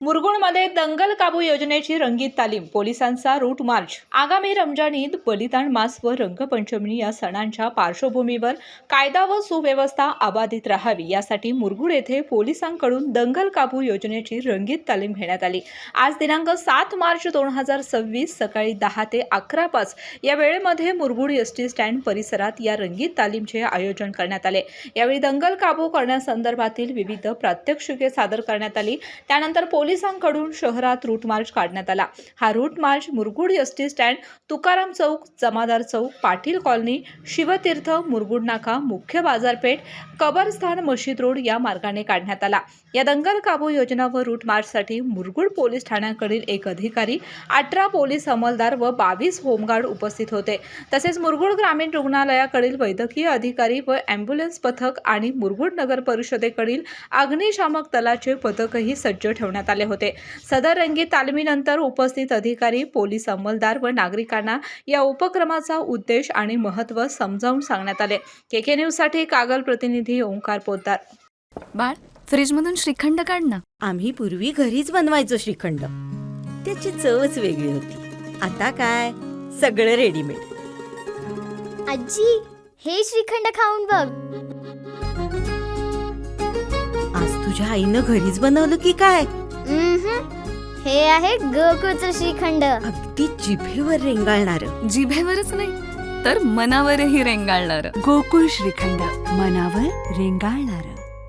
मुरगुडमध्ये दंगल काबू योजनेची रंगीत तालीम, पोलिसांचा रूट मार्च. आगामी रमजान ईद, बलिदान मास व रंगपंचमी या सणांच्या पार्श्वभूमीवर कायदा व सुव्यवस्था अबाधित राहावी यासाठी मुरगुड येथे पोलिसांकडून दंगल काबू योजनेची रंगीत तालीम घेण्यात आली. आज दिनांक 7 मार्च 2026 सकाळी 10 ते 11:05 या वेळेमध्ये मुरगुड एसटी स्टँड परिसरात या रंगीत तालीमचे आयोजन करण्यात आले. यावेळी दंगल काबू करण्यासंदर्भातील विविध प्रात्यक्षिके सादर करण्यात आली. त्यानंतर पोलिसांकडून शहरात रूट मार्च काढण्यात आला. हा route march Murgud ST stand, Tukaram Chowk, Jamadar Chowk, Patil colony, Shivtirth, Murgud Naka, मुख्य बाजारपेठ, कबरस्थान, मशीद रोड या मार्गाने काढण्यात आला. या दंगल काबू योजना व रूट मार्चसाठी मुरगुड पोलीस ठाण्याकडील 1 अधिकारी, 18 पोलीस अंमलदार व 22 होमगार्ड उपस्थित होते. तसेच मुरगुड ग्रामीण रुग्णालयाकडील वैद्यकीय अधिकारी व ॲम्ब्युलन्स पथक आणि मुरगुड नगर परिषदेकडील अग्निशामक दलाचे पथकही सज्ज ठेवण्यात आले होते. सदर रंगीत तालमीनंतर उपस्थित अधिकारी, पोलीस अंमलदार व नागरिकांना या उपक्रमाचा उद्देश आणि महत्त्व समजावून सांगण्यात आले. केके न्यूजसाठी कागल प्रतिनिधी ओंकार पोद्दार. बाळ, फ्रीजमधून श्रीखंड काढ ना. आम्ही पूर्वी घरीच बनवायचो श्रीखंड. त्याची चवच वेगळी होती. आता काय सगळं रेडीमेड. आजी, हे श्रीखंड खाऊन बघ. आज तुझ्या आईनं घरीच बनवलं की काय? हे आहे गोकुळचं श्रीखंड. अगदी जिभेवर रेंगाळणार. जिभेवरच नाही तर मनावरही रेंगाळणार. गोकुळ श्रीखंड, मनावर रेंगाळणार.